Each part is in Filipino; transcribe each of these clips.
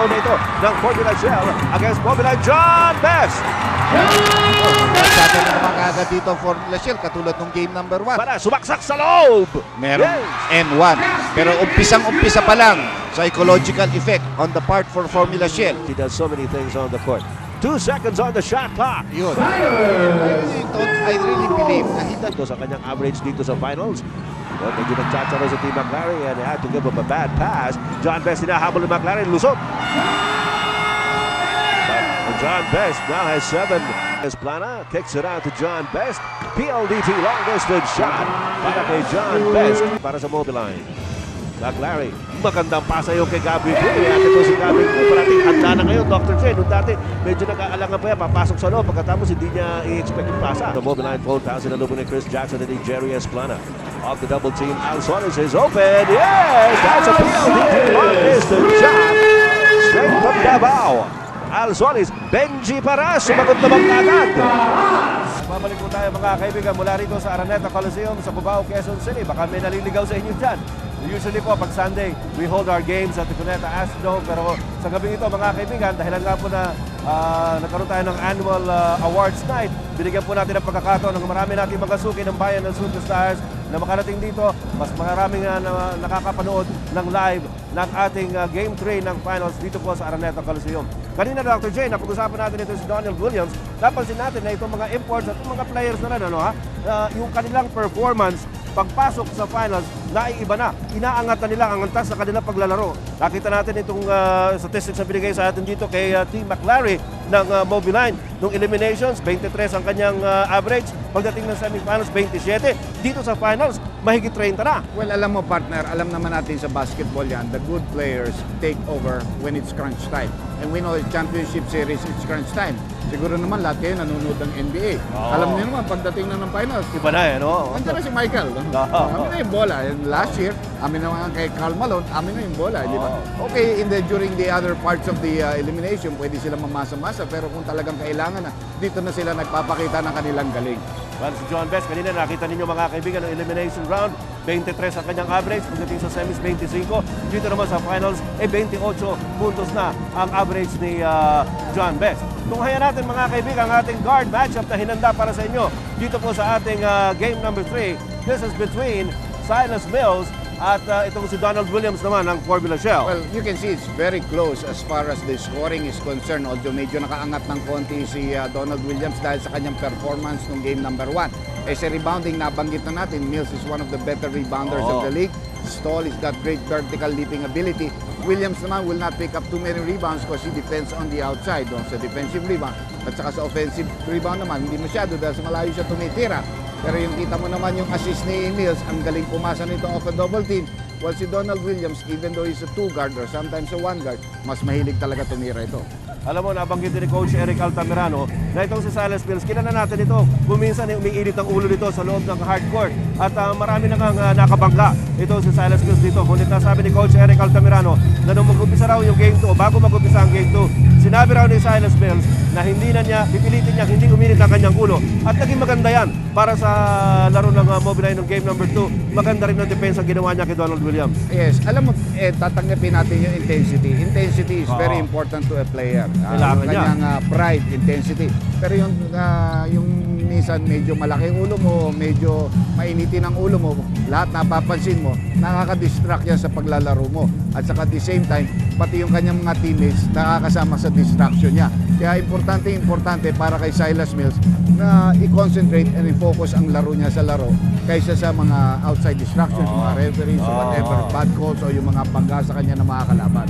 pagkakataon na ito ng Formula Shell against Formula John Best. Magsata na naman agad dito ang Formula Shell katulad ng game number 1. Para sumaksak sa loob. Meron N1. Pero umpisang-umpisa pa lang, psychological effect on the part for Formula Shell. He does so many things on the court. 2 seconds on the shot clock. Yun. I really believe na he does. Ito sa kanyang average dito sa finals. Well, medyo nagtsatsaroy sa team McLaren and they had to give up a bad pass. John Best hinahabol ni McLaren, lusot. But John Best now has 7. Esplana kicks it out to John Best. PLDT long distance shot para kay John Best para sa Mobiline. McLaren, magandang pasa yung kay Gabby Gray. At ito si Gabby Gray, parating handa na ngayon, Dr. J. Noong dati, medyo nag-aalangan pa yan, papasok sa loob. Pagkatapos, hindi niya i-expect yung pasa. The Mobiline phone pass in ni Chris Jackson and Jerry Esplana. Off the double team, Al Suarez is open. Yes! That's a PLDT long distance shot. Straight from Davao. Al Suarez, Benji Paras, sumagot naman agad. Babalik po tayo mga kaibigan mula rito sa Araneta Coliseum sa Cubao, Quezon City. Baka may naliligaw sa inyo dyan. Usually po, pag Sunday, we hold our games at the Cuneta Astrodome. Pero sa gabi ito, mga kaibigan, dahilan nga po na nagkaroon tayo ng annual awards night, binigyan po natin ang pagkakataon ng marami nating mga suki ng bayan ng Superstars na makarating dito. Mas maraming nakakapanood ng live ng ating Game 3 ng finals dito po sa Araneta Coliseum. Kanina, Dr. J, napag-usapan natin ito si Donald Williams. Napansin natin na itong mga imports at mga players na rin, yung kanilang performance pagpasok sa finals, naiiba na. Inaangat na nila ang antas sa kanilang paglalaro. Nakita natin itong statistics na binigay sa atin dito kay Team McLaren ng Mobiline. Nung eliminations, 23 ang kanyang average. Pagdating ng semifinals, 27. Dito sa finals, mahigit 30 na. Well, alam mo partner, alam naman natin sa basketball yan, the good players take over when it's crunch time. And we know the championship series, it's crunch time. Siguro naman lahat kayo nanonood ng NBA. Alam niyo naman, pagdating na ng finals, Iba na eh, no? nandiyan na si Michael. Amin na yung bola. And last year, amin naman kay Karl Malone, amin na yung bola. Di ba? Okay, during the other parts of the elimination, pwede sila mamasa-masa. Pero kung talagang kailangan na, dito na sila nagpapakita ng kanilang galing. Well, si John Best, kanina nakita ninyo mga kaibigan ng elimination round, 23 ang kanyang average, pagdating sa semis 25. Dito naman sa finals, 28 puntos na ang average ni John Best. Tunghayan natin mga kaibigan ang ating guard matchup na hinanda para sa inyo dito po sa ating game number 3. This is between Silas Mills at itong si Donald Williams naman ng Formula Shell. Well, you can see it's very close as far as the scoring is concerned. Although medyo nakaangat ng konti si Donald Williams dahil sa kanyang performance nung game number 1. Eh sa rebounding, nabanggit na natin, Mills is one of the better rebounders of the league. Tall, he's got great vertical leaping ability. Williams naman will not pick up too many rebounds because he defends on the outside. Sa defensive rebound at saka sa offensive rebound naman, hindi masyado dahil sa malayo siya tumitira. Pero yung kita mo naman yung assist ni Mills, ang galing pumasa nito off a double team. Well, si Donald Williams, even though he's a 2 guard or sometimes a 1 guard, mas mahilig talaga tumira ito. Alam mo, nabanggit ni Coach Eric Altamirano na itong si Silas Mills, kilala natin ito. Kuminsan umiinit ang ulo nito sa loob ng hardcourt at marami na nang nakabangga ito si Silas Mills dito. Ngunit nasabi ni Coach Eric Altamirano na nung mag-umpisa raw yung game 2 o bago mag-umpisa ang game 2, sinabi raw ni Silas Mills na hindi na niya, pipilitin niya hindi uminit ang kanyang ulo. At naging maganda yan para sa laro ng Mobiline ng game number 2. Maganda rin ang depensa ginawa niya kay Donald Williams. Yes, alam mo, tatanggapin natin yung intensity. Intensity is very important to a player. Kailangan niya. Kanyang pride, intensity. Pero yung minsan medyo malaki ang ulo mo, medyo mainitin ang ulo mo, lahat napapansin mo, nakaka-distract yan sa paglalaro mo. At saka at the same time, pati yung kanyang mga teammates nakakasama sa distraction niya. Kaya importante para kay Silas Mills na i-concentrate and i-focus ang laro niya sa laro kaysa sa mga outside distractions, mga referees, whatever, bad calls o yung mga bangga sa kanya na mga kalaban.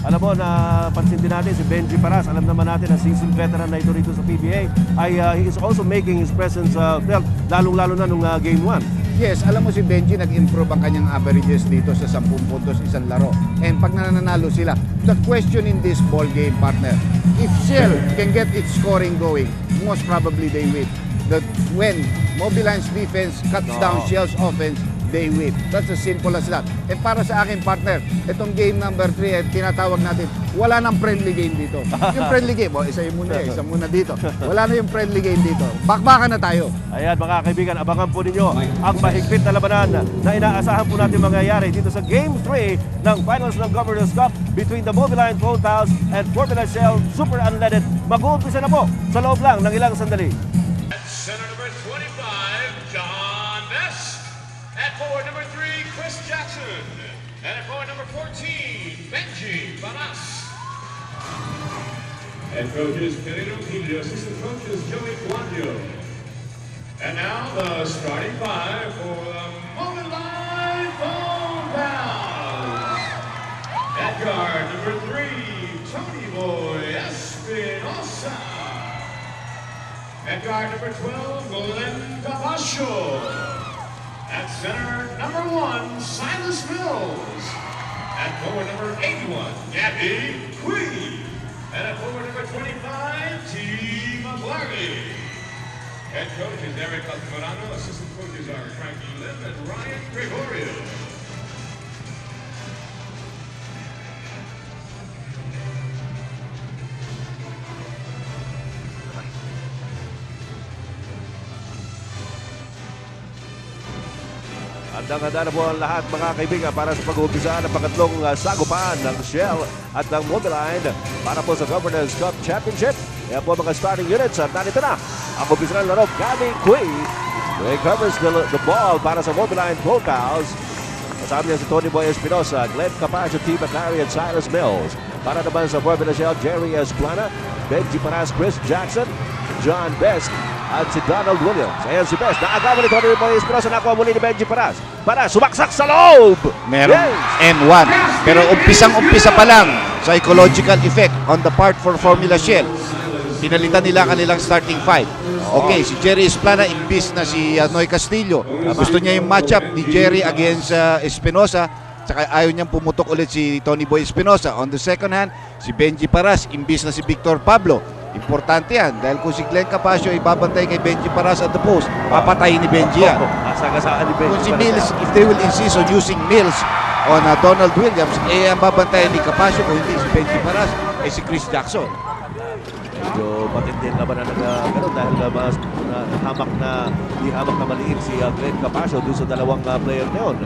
Alam mo, napansin din natin si Benji Paras. Alam naman natin na seasoned veteran na ito rito sa PBA ay he is also making his presence felt lalong-lalo na nung game 1. Yes, alam mo si Benji nag-improve ang kanyang averages dito sa 10 puntos isang laro. And pag nananalo sila, the question in this ball game, partner, if Shell can get its scoring going, most probably they win. That when Mobiline's defense cuts down Shell's offense, they win. That's as simple as that. Eh para sa akin, partner, itong game number 3, tinatawag natin, wala nang friendly game dito. Yung friendly game, isa muna dito. Wala na yung friendly game dito. Bakbakan na tayo. Ayan mga kaibigan, abangan po ninyo ang mahigpit na labanan na inaasahan po natin mangyayari dito sa Game 3 ng Finals ng Governor's Cup between the Mobiline Phone Pals and Formula Shell Super Unleaded. Mag-uumpisa na po sa loob lang ng ilang sandali. At center number 25, John Best. At forward number 3, Chris Jackson. And at forward number 14, Benji Banas. Head coaches Kenny Ropilio, assistant coaches Joey Guandio. And now the starting five for the Mobiline Phone Pals. At guard number 3, Tony Boy Espinosa. At guard number 12, Glenn Capascio. At center, number 1, Silas Mills. At forward number 81, Gabby Queen. And at forward number 25, T. McLarty. Head coach is Eric Altamirano. Assistant coaches are Frankie Lim and Ryan Gregorio. Handang-handa na po ang lahat mga kaibigan para sa pag-uumpisa ng pangatlong sagupaan ng Shell at ng Mobiline para po sa Governor's Cup Championship. Yan po mga starting units at narito na ang umpisa ng laro. Gabby Quay recovers the ball para sa Mobiline Phone Pals. Kasama niya si Tony Boy Espinosa, Glenn Capascio, T. McLary at Silas Mills. Para naman sa Formula Shell, Jerry Esplana, Benji Paras, Chris Jackson, John Best at si Donald Williams. Ayan si Best. Naagawan ni Tony Boy Espinosa. Nakuha muli ni Benji Paras. Paras, sumaksak sa loob! Merong N1. Pero umpisang-umpisa pa lang, psychological effect on the part for Formula Shell. Pinalitan nila kanilang starting five. Okay, si Jerry Esplana imbis na si Noy Castillo. Gusto niya yung matchup ni Jerry against Espinosa. Saka ayaw niyang pumutok ulit si Tony Boy Espinosa. On the second hand, si Benji Paras imbis na si Victor Pablo. Importante yan dahil kung si Glenn Capascio ibabantay kay Benji Paras at the post, papatayin ni Benji yan. Asagasaan ni Benji Kung si Paras. Mills, if they will insist on using Mills on Donald Williams, ang babantayan ni Capascio kung hindi si Benji Paras, si Chris Jackson. Medyo matindi ang labanan ng gano'n dahil mas di hamak na maliit si Glenn Capascio doon sa dalawang player na yun.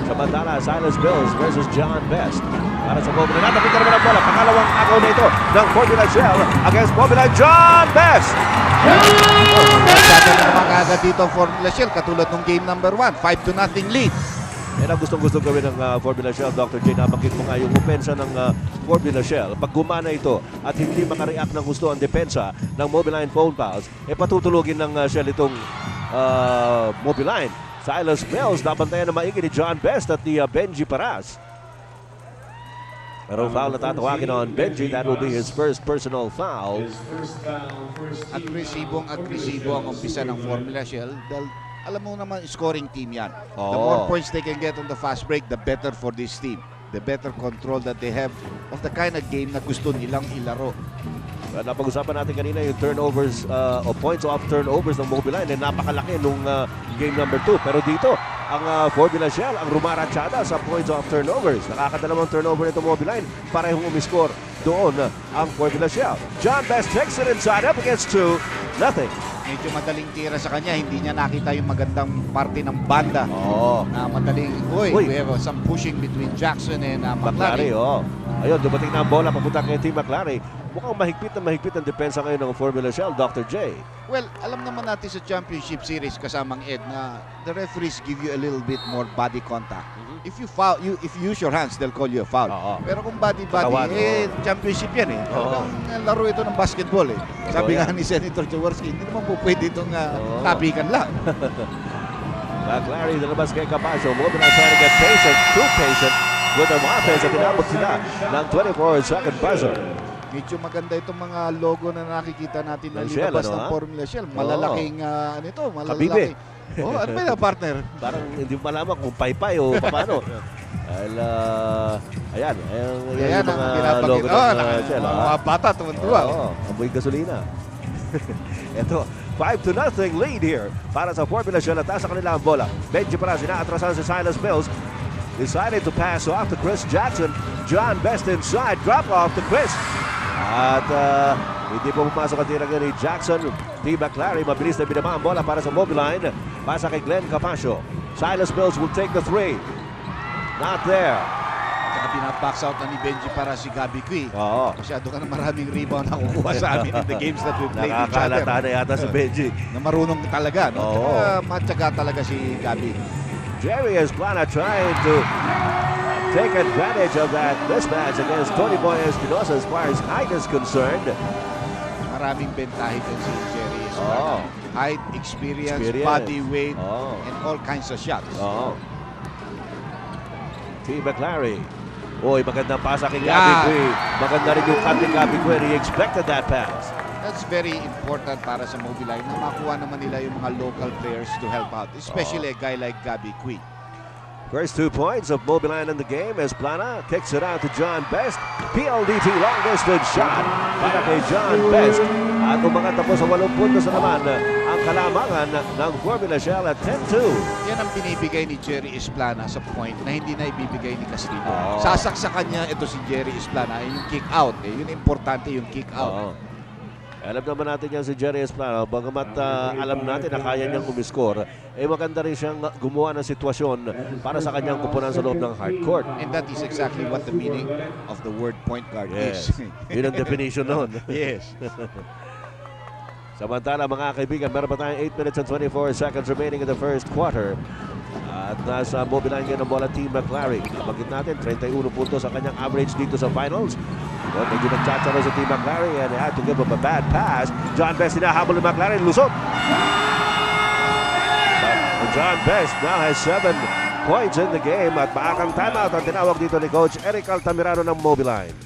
Samantala, Silas Mills versus John Best. Para sa Mobiline. Natapit na naman ang bola. Pangalawang agaw na ito ng Formula Shell against Mobiline. John Best! Masyado na naman agad dito ang Formula Shell katulad ng game number 1, 5-0 lead. Yan ang gustong-gusto gawin ng Formula Shell. Dr. J, nabanggit mo nga yung opensa ng Formula Shell. Pag gumana ito at hindi makareact ng gusto ang depensa ng Mobiline Phone Pals, patutulugin ng Shell itong Mobiline. Silas Mills, nabantayan na maigi ni John Best at ni Benji Paras. Pero foul na tatawagin on Benji. That will be his first personal foul. Agresibo ang umpisa ng Formula Shell dahil alam mo naman scoring team yan. The more points they can get on the fast break, the better for this team. The better control that they have of the kind of game na gusto nilang ilaro. Napag-usapan natin kanina yung turnovers o points off turnovers ng Mobiline na napakalaki nung game number 2. Pero dito, ang Formula Shell ang rumaratsyada sa points off turnovers. Nakakadalawang turnover nito Mobiline. Parehong umiscore doon ang Formula Shell. John Best takes it inside up against 2-0. Medyo madaling tira sa kanya, hindi niya nakita yung magandang parte ng banda. Na madaling, we have some pushing between Jackson and McLary. Ayun, dumating na ang bola papunta kay T. McLary. Mukhang mahigpit ang depensa ngayon ng Formula Shell, Dr. J. Well, alam naman natin sa Championship Series kasamang Ed na the referees give you a little bit more body contact. If you foul, if you use your hands, they'll call you a foul. Pero kung body-body, championship yan eh. Talagang laro ito ng basketball eh. Sabi nga ni Senator Jaworski, hindi naman po pwede itong tapikan lang. McLary, nalabas kay Capascio. Mobiline trying to get patient, too patient with the offense at tinabot sila ng 24-second buzzer. Medyo maganda itong mga logo na nakikita natin na Shell, linabas ng Formula Shell. Malalaking, Kabibe. Ano ba yung partner? Parang hindi mo malaman kung paypay o paano. Dahil, ayan yung mga logo ng Shell. Mga bata, tuwan-tuwa. Amoy gasolina. Ito, 5-0 lead here para sa Formula Shell at sa kanila ang bola. Benji Paras inaatrasan si Silas Mills. Decided to pass off to Chris Jackson. John Best inside. Drop off to Chris. At hindi po pumasok ang tirang ni Jackson. T. McClary mabilis na binaba ang bola para sa Mobiline. Pasa kay Glenn Capasio. Silas Mills will take the 3. Not there. Saka pinabox out na ni Benji para si Gabby Cui. Oo. Masyado ka na maraming rebound na kukuha sa amin in the games that we played each other. Nakakalata na yata si Benji. Na marunong talaga, no? Oo. Tsaka matyaga talaga si Gabby. Jerry Esplana trying to take advantage of that mismatch against Tony Boy Espinosa as far as height is concerned. Maraming bentahe din si Jerry Oo. Esplana. Height, experience, body weight, Oo. and all kinds of shots. Oo. T. McClary. Uy, magandang pasa kay Yeah. Gabby Cui. Maganda rin yung cut ni Gabby Cui. He expected that pass. That's very important para sa Mobiline na makuha naman nila yung mga local players to help out. Especially a guy like Gabby Cui. First 2 points of Mobiline in the game as Plana kicks it out to John Best. PLDT long distance shot para kay John Best. At umangat na po sa 8 puntos na naman ang kalamangan ng Formula Shell at 10-2. Yan ang binibigay ni Jerry Esplana sa point na hindi na ibibigay ni Castillo. Oo. Sasaksakan niya ito si Jerry Esplana yung kick out. Yun importante yung kick out. Oo. Alam naman natin yan si Jerry Esplana. Bagamat alam natin na kaya niyang umiskor, maganda rin siyang gumawa ng sitwasyon para sa kanyang kupunan sa loob ng hardcourt. And that is exactly what the meaning of the word point guard Yes. is. Yun ang definition nun. Yes. Samantala mga kaibigan, meron pa tayong 8 minutes and 24 seconds remaining in the first quarter. At nasa Mobiline ngayon ang bola Team McClary. Bagit natin, 31 puntos ang kanyang average dito sa finals. But medyo nagtsatsaroy sa Team McClary and he had to give up a bad pass. John Best hinahabol ni McClary, lusot. But John Best now has 7 points in the game at maakang timeout ang tinawag dito ni Coach Eric Altamirano ng Mobiline.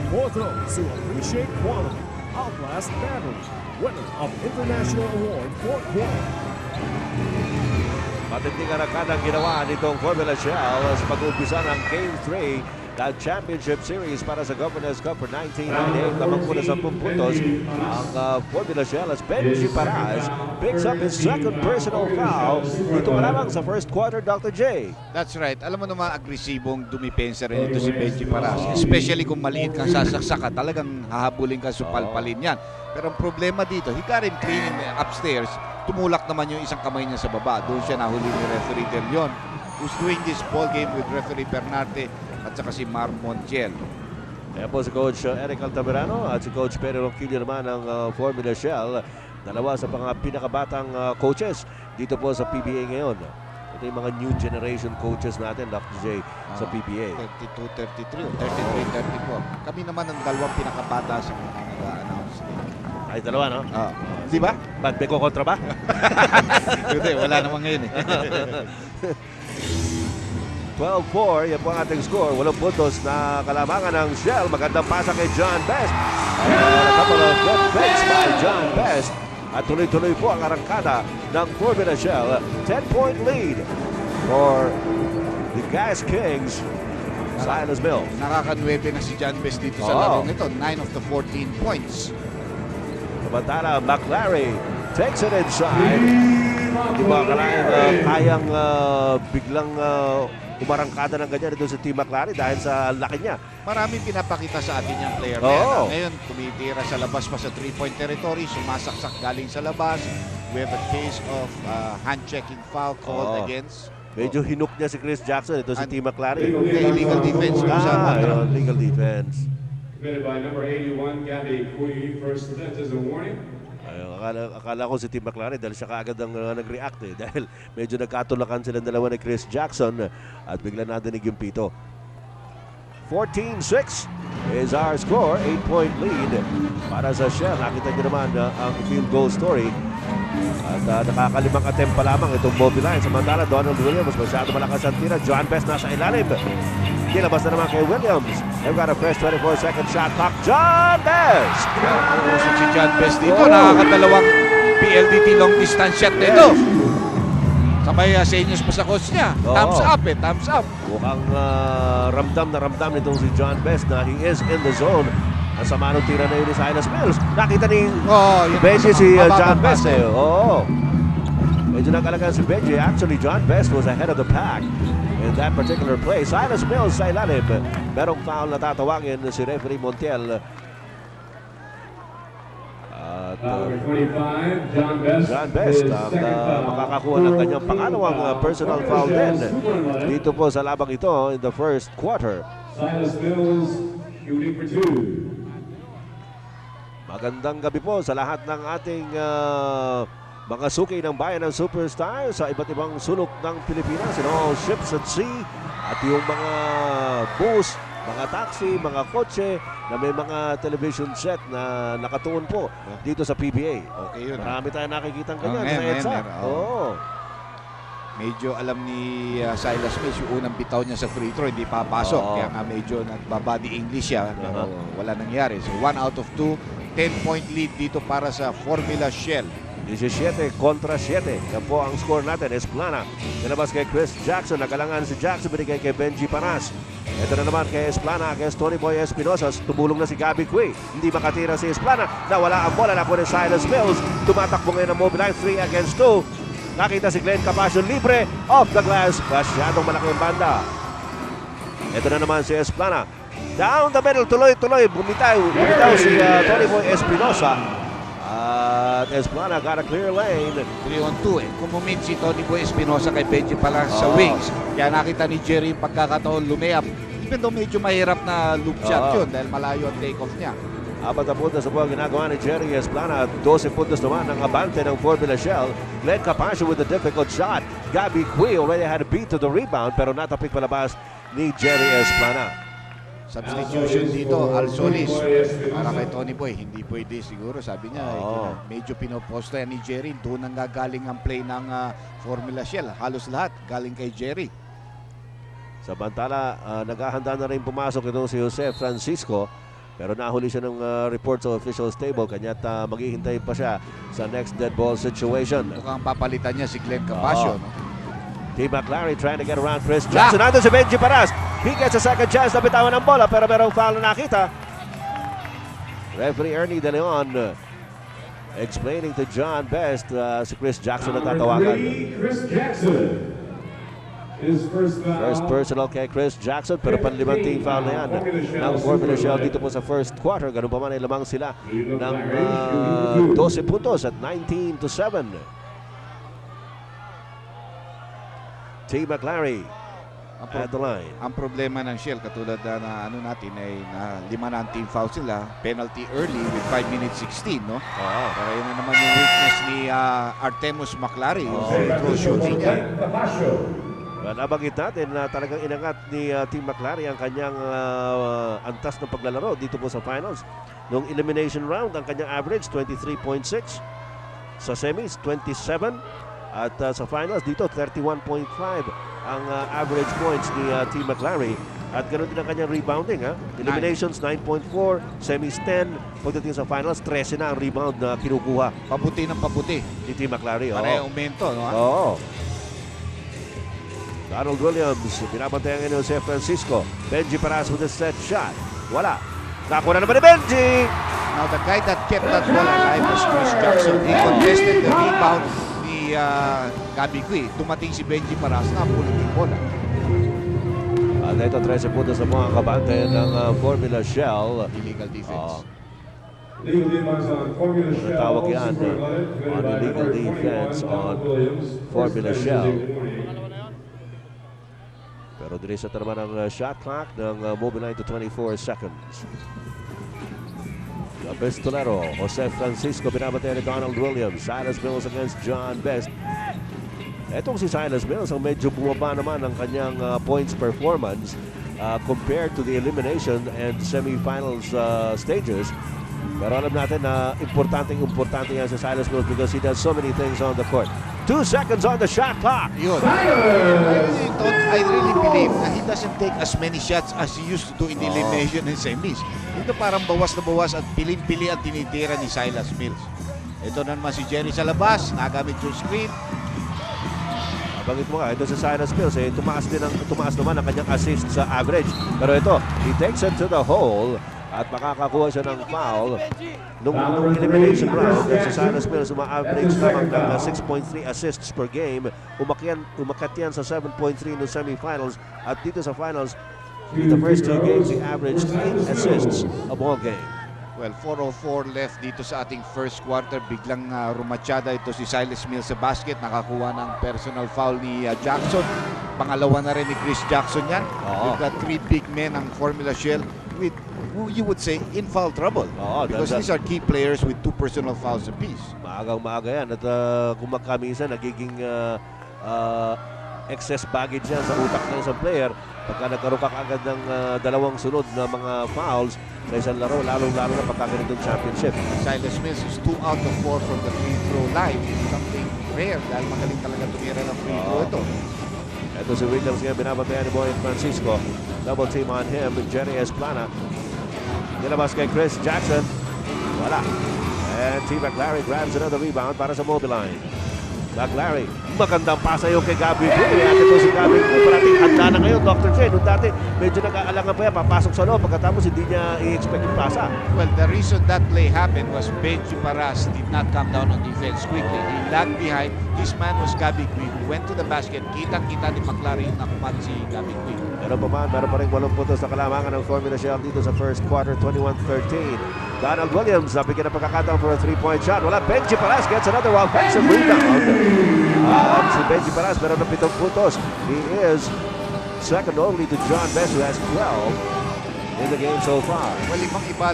For those who appreciate quality, Outlast Battery, winner of International Award for Quality. Matinding arakadang ginawa nitong Formula Shell sa pag-umpisa ng Game 3 ng Championship Series para sa Governors Cup for 1998. Lamang po na 10 puntos ang Formula Shell as Benji Paras picks up his second personal foul. Dito pa lamang sa first quarter, Dr. J. That's right. Alam mo naman, agresibong dumipensa rin ito si Benji Paras. Especially kung maliit kang sasaksakan, talagang hahabulin ka, supalpalin yan. Pero ang problema dito, he got him clean upstairs. Tumulak naman yung isang kamay niya sa baba. Doon siya nahuli ni referee Del Leon, who's doing this ball game with referee Bernarte at saka si Mar Montiel. Kaya po si Coach Eric Altamirano at si Coach Pedro Ronquillo naman ng Formula Shell. Dalawa sa mga pinakabatang coaches dito po sa PBA ngayon. Ito yung mga new generation coaches natin, Dr. J, sa PBA. 32, 33 o 33, 34. Kami naman ang dalawang pinakabata sa mga nag-a-announce. Ay, dalawa, no? Di ba? Ba't may kukontra ba? Hindi, wala naman ngayon eh. 12-4, yan po ang ating score. 8 puntos na kalamangan ng Shell. Magandang pasa kay John Best. A couple of good fakes by John Best. At tuloy-tuloy po ang arangkada ng Formula Shell. 10-point lead for the Gas Kings. Silas Mills. Nakaka-9 na si John Best dito sa Oo. larong ito. 9 of the 14 points. Samantala, McClary takes it inside. Hindi ba akalain kayang biglang umarangkada ng ganyan ito sa Team McClary dahil sa laki niya. Maraming pinapakita sa atin yung player na Oo. yan. Ngayon, tumitira sa labas pa sa 3-point territory, sumasaksak galing sa labas. We have a case of hand-checking foul called Oo. against. Medyo hinook niya si Chris Jackson. Ito si Team McClary. Illegal defense kung saan Yun, legal defense. Committed by number 81, Gabby Cui. First offense is a warning. Ay, akala ko si Team McClary dahil siya kaagad ang nag-react dahil medyo nagkatulakan silang dalawa ni Chris Jackson at bigla nadinig yung pito. 14-6 is our score. 8-point lead para sa Shell. Nakita niyo naman ang field goal story. At nakakalimang attempt pa lamang itong Mobiline. Samantala, Donald Williams masyado malakas ang tira. John Best nasa ilalim. Kinabas na naman kay Williams. They've got a fresh 24-second shot clock. John Best! Usok si John Best dito. Nakakadalawang PLDT long distance shot nito. Sabay senyos pa sa coach niya. Oo. Thumbs up thumbs up. Mukhang ramdam na ramdam nitong si John Best na he is in the zone. Ang sama ng tira na yun ni Silas Mills. Nakita ni Yun Benji si John mababang Best pase. Oo. Medyo nagalagan si Benji. Actually, John Best was ahead of the pack in that particular play. Silas Mills sa ilalim. Merong foul na tatawagin si referee Montiel. At Number 25, John Best. John Best His ang second foul. makakakuha ng kanyang pangalawang personal foul din dito po sa labang ito in the first quarter. Silas Mills shooting for 2. Magandang gabi po sa lahat ng ating mga suki ng bayan ng Superstar sa iba't ibang sulok ng Pilipinas, all ships at sea, at yung mga bus, mga taxi, mga kotse na may mga television set na nakatuon po dito sa PBA. Okay yun. Marami tayong nakikitang ganyan ngayon, sa EDSA. ngayon, Oo. Medyo alam ni Silas Mills yung unang bitaw niya sa free throw, hindi papasok. Oo. Kaya nga medyo nagbabody English siya, pero Uh-huh. wala nangyari. So 1 out of 2, 10-point lead dito para sa Formula Shell. 17 kontra 7. Yan po ang score natin. Esplana. Nilabas kay Chris Jackson. Nagalangan si Jackson. Binigay kay Benji Panas. Ito na naman kay Esplana against Tony Boy Espinosa. Tumulong na si Gabby Cui. Hindi makatira si Esplana. Nawala ang bola. Nakuha ni Silas Mills. Tumatakbo ngayon ang Mobile 3 against 2. Nakita si Glenn Capasio libre. Off the glass. Masyadong malaki ang banda. Ito na naman si Esplana. Down the middle. Tuloy-tuloy. Bumitaw si Tony Boy Espinosa. At Esplana got a clear lane. 3-on-2 Kumumit si Tony Boy Espinosa kay Benji pala sa Oo. wings. Kaya nakita ni Jerry yung pagkakataon lumayap. Even though medyo mahirap na loop shot Oo. yun dahil malayo ang take-off niya. 4 na puntos na po ang ginagawa ni Jerry Esplana. 12 puntos naman ang abante ng Formula Shell. Glenn Capasio with a difficult shot. Gabby Cui already had a beat to the rebound pero natapik palabas ni Jerry Esplana. Substitution dito, Al Solis para kay Tony Boy. Hindi pwede siguro, sabi niya. Oo. Medyo pinoposta yan ni Jerry. Doon ang gagaling ang play ng Formula Shell. Halos lahat galing kay Jerry. Samantala, naghahanda na rin pumasok itong si Jose Francisco. Pero nahuli siya ng report sa officials table. Kanya't maghihintay pa siya sa next dead ball situation. Mukhang papalitan niya si Glenn Capasio. Oo. No? T. McLary trying to get around Chris Jackson. Nandun si Benji Paras. He gets a second chance na bitawan ng bola pero merong foul na nakita. Referee Ernie De Leon explaining to John Best si Chris Jackson na Number tatawagan. 3, Chris Jackson. His first foul. First personal kay Chris Jackson pero panlimang team foul na yan ng Formula Shell dito po sa first quarter. Ganun pa man ay lamang sila ng 12 puntos at 19-7. T. McLary at the line. Ang problema ng Shell, katulad na ano natin, ay na 5 na ang team fouls nila. Penalty early with 5 minutes 16, no? Oo. Pero yun na naman yung weakness ni Artemus McLary, yung Oo. free throw shooting niya. Nabanggit natin na talagang inangat ni Team McLary ang kanyang antas ng paglalaro dito po sa finals. Noong elimination round, ang kanyang average 23.6. Sa semis, 27. At sa finals dito, 31.5 ang average points ni Team McLary. At ganoon din ang kanyang rebounding. Eliminations, 9.4. Semis, 10. Pagdating sa finals, 13 na ang rebound na kinukuha Pabuti ng pabuti. ni Team McLary. Para Oo. aumento, no? Oo. Donald Williams, pinabantayan ni Jose Francisco. Benji Paras with a set shot. Wala. Nakuha na naman ni Benji. Now, the guy that kept that ball alive was Chris Jackson. He contested the rebound ni Gabby Cui. Dumating si Benji Paras na pulot yung bola. At ito, 13 puntos na po ang kabante ng Formula Shell. Illegal defense. Legal defense on Formula Shell. Natawag yan Super on Athlete, illegal by number defense 21, on Donald Williams. Formula First Shell. Jose Warning. Pero dinisat na naman ang shot clock ng Mobile 9 to 24 seconds. The Pistolero, Jose Francisco, binabantayan ni Donald Williams. Silas Mills against John Best. Etong si Silas Mills ang medyo bumaba naman ang kanyang points performance compared to the elimination and semifinals stages. Pero alam natin na importante yan si Silas Mills because he does so many things on the court. 2 seconds on the shot clock. Yun. I really believe na he doesn't take as many shots as he used to do in the elimination and semis. Ito parang bawas na bawas at piling-pili ang tinitira ni Silas Mills. Ito na naman si Jerry sa labas. Nagamit yung screen. Nabanggit mo nga, ito sa Silas Mills, tumaas naman ang kanyang assist sa average. Pero ito, he takes it to the hole at makakakuha siya ng foul. Nung elimination round, sa Silas Mills, uma-average lamang ng 6.3 assists per game. Umakyat yan sa 7.3 no semifinals. At dito sa finals, in the first 2 games, he averaged 8 assists a ball game. Well, 4:04 left dito sa ating first quarter. Biglang rumatsyada ito si Silas Mills sa basket. Nakakuha ng personal foul ni Jackson. Pangalawa na rin ni Chris Jackson yan. You've got 3 big men ang Formula Shell with who you would say in foul trouble. Because these are key players with 2 personal fouls apiece. Maagang-maaga yan. At kung magkamisa, nagiging excess baggage yan sa utak ng isang player. Pagka nagkaroon ka agad ng dalawang sunod na mga fouls sa isang laro, lalong-lalo na pagka ganitong championship. Silas Mills is 2 out of 4 from the free throw line. Something rare dahil magaling talaga tumira ng free throw ito. Ito si Williams ngayon, binabantayan ni Boy Francisco. Double team on him, Jerry Esplana. Nilabas kay Chris Jackson. Wala. And T. McLary grabs another rebound para sa Mobiline. McLary, magandang pasa yung kay Gabby Gray. At ito si Gabby Gray, parating handa na ngayon, Dr. J. Noong dati, medyo nag-aalangan pa yan, papasok sa loob, pagkatapos hindi niya i-expect yung pasa. Well, the reason that play happened was Benji Paras did not come down on defense quickly. He lagged behind. His man was Gabby Gray, who went to the basket. Kitang-kita ni McLary yung nakuman si Gabby Gray. Meron pa rin 8 puntos na kalamangan ng Formula Shell dito sa first quarter, 21-13. Donald Williams, nabigyan ng pagkakataon for a 3-point shot. Wala, Benji Paras gets another offensive rebound. Si Benji Paras meron ng 7 puntos. He is second only to John Best, who has 12 in the game so far. Well, ibang-iba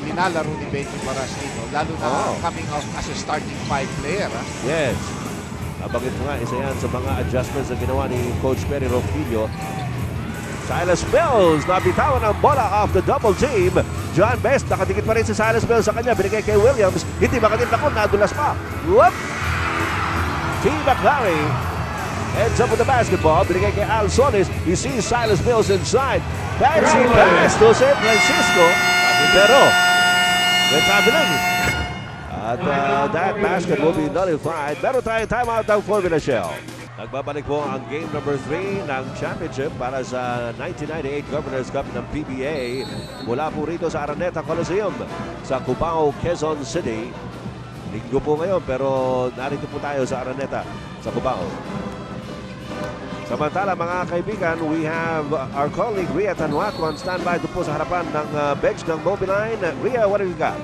linalaro ni Benji Paras dito, lalo na coming out as a starting 5 player. Yes. Nabanggit mo nga, isa yan sa mga adjustments na ginawa ni Coach Perry Ronquillo. Silas Mills, nabitawan ang bola off the double team. John Best, nakadikit pa rin si Silas Mills sa kanya. Binigay kay Williams. Hindi makatintakon, nadulas pa. Whoop! T. McLary ends up with the basketball. Binigay kay Al Solis. He sees Silas Mills inside. Fancy pass to San Francisco. Pero, may traveling. At that basket will be nullified. Meron tayong timeout ng Formula Shell. Nagbabalik po ang game number 3 ng championship para sa 1998 Governors Cup ng PBA. Mula po rito sa Araneta Coliseum sa Cubao, Quezon City. Linggo po ngayon pero narito po tayo sa Araneta sa Cubao. Samantala mga kaibigan, we have our colleague Ria Tanuaco on standby ito po sa harapan ng bench ng Mobiline. Ria, what have you got?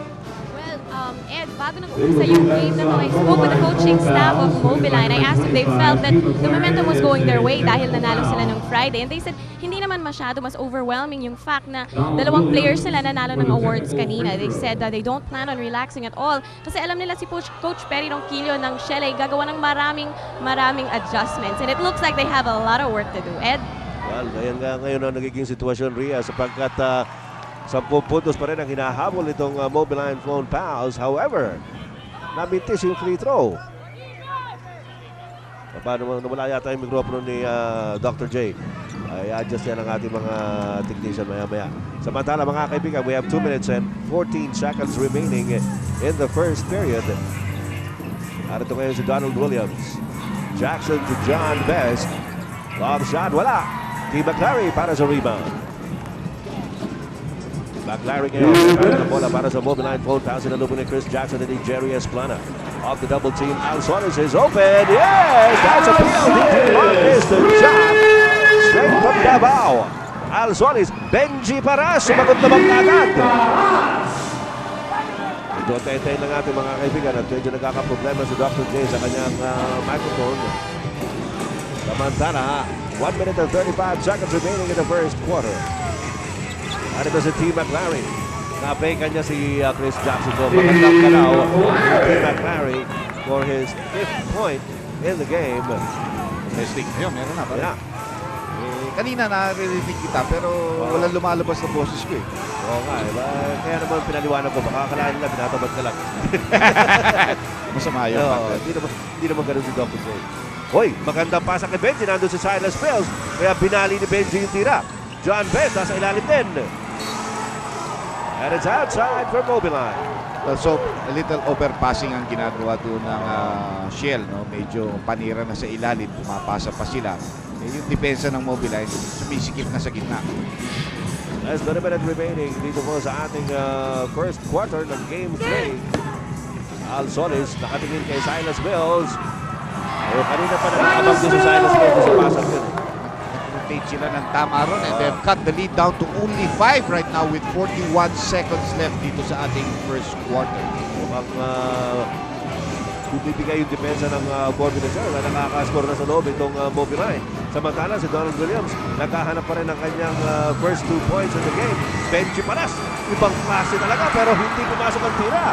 Ed, bago nag-umpisa yung game na to, I spoke with the coaching staff of Mobiline. I asked if they felt that the momentum was going their way dahil nanalo sila nung Friday. And they said, hindi naman masyado, mas overwhelming yung fact na dalawang players sila nanalo ng awards kanina. They said that they don't plan on relaxing at all. Kasi alam nila si Coach Perry Ronquillo ng Shell ay gagawa ng maraming adjustments. And it looks like they have a lot of work to do. Ed? Well, ngayon ang nagiging sitwasyon, Ria, sapagkat 10 puntos pa rin ang hinahabol itong Mobiline Phone Pals. However, namintis yung free throw. Paano nawala yata yung mikropono ni Dr. J. I-adjust yan ang ating mga technician maya-maya. Samantala mga kaibigan, we have 2 minutes and 14 seconds remaining in the first period. At ito ngayon si Donald Williams. Jackson to John Best. Long shot, wala. T. McLary para sa rebound. McLary ngayon, ang bola para sa Mobiline Phone Pass. Sinalubong ni Chris Jackson and Jerry Esplana. Off the double team, Al Solis is open. Yes! That's a PLDT long distance shot. Straight from Davao. Al Solis, Benji Paras, sumagot naman agad. Ito ang tayo ng ating mga kaibigan at medyo nagkakaproblema si Dr. J sa kanyang microphone. Samantala, 1 minute and 35 seconds remaining in the first quarter. At ito si T. McLary. Napay kanya si Chris Jackson doon. Magandang galaw T. McLary for his 5th point in the game. Testing. Ayun, meron na. Yeah. Kanina naririnig kita pero walang lumalabas na boses ko eh. Oo nga. Kaya naman pinaliwanag ko. Baka akalain nila binatabad ka lang. Masama yun. Hindi naman ganun si Dr. J. Hoy, magandang pasa kay Benji. Nandun si Silas Mills. Kaya binali ni Benji yung tira. John Best nasa ilalim din. And it's outside for Mobiline. So, a little overpassing ang ginagawa doon ng Shell. No? Medyo panira na sa ilalim, pumapasa pa sila. Yung depensa ng Mobiline, sumisikip na sa gitna. Less than a minute remaining dito po sa ating first quarter ng Game 3. Al Solis nakatingin kay Silas Mills. Kanina pa nakakabag doon si Silas Mills sa pasang yun. Nag-rotate sila ng tama ron and they've cut the lead down to only 5 right now with 41 seconds left dito sa ating first quarter. Mukhang bibigay yung depensa ng Formula Shell na nakakascore na sa loob itong Mobiline. Samantala si Donald Williams naghahanap pa rin ng kanyang first 2 points in the game. Benji Palas, ibang klase talaga pero hindi pumasok ang tira.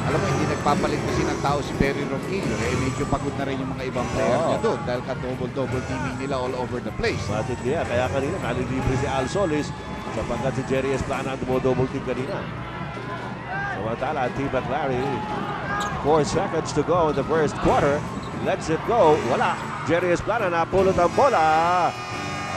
Alam mo, hindi nagpapalit kasi ng tao si Perry Ronquillo. Medyo pagod na rin yung mga ibang player niya doon dahil ka-double teaming nila all over the place. Batid niya, kaya kanina nalilibre si Al Solis sapagkat si Jerry Esplana ang double team kanina. Samantala, T. McLary, 4 seconds to go in the first quarter. Lets it go. Wala. Jerry Esplana napulot ang bola.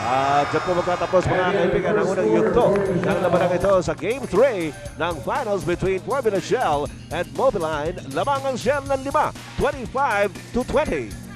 At dyan po magtatapos mga kaibigan ang unang yugto ng labanang ito sa Game 3 ng finals between Formula Shell and Mobiline. Lamang ang Shell ng 5, 25-20.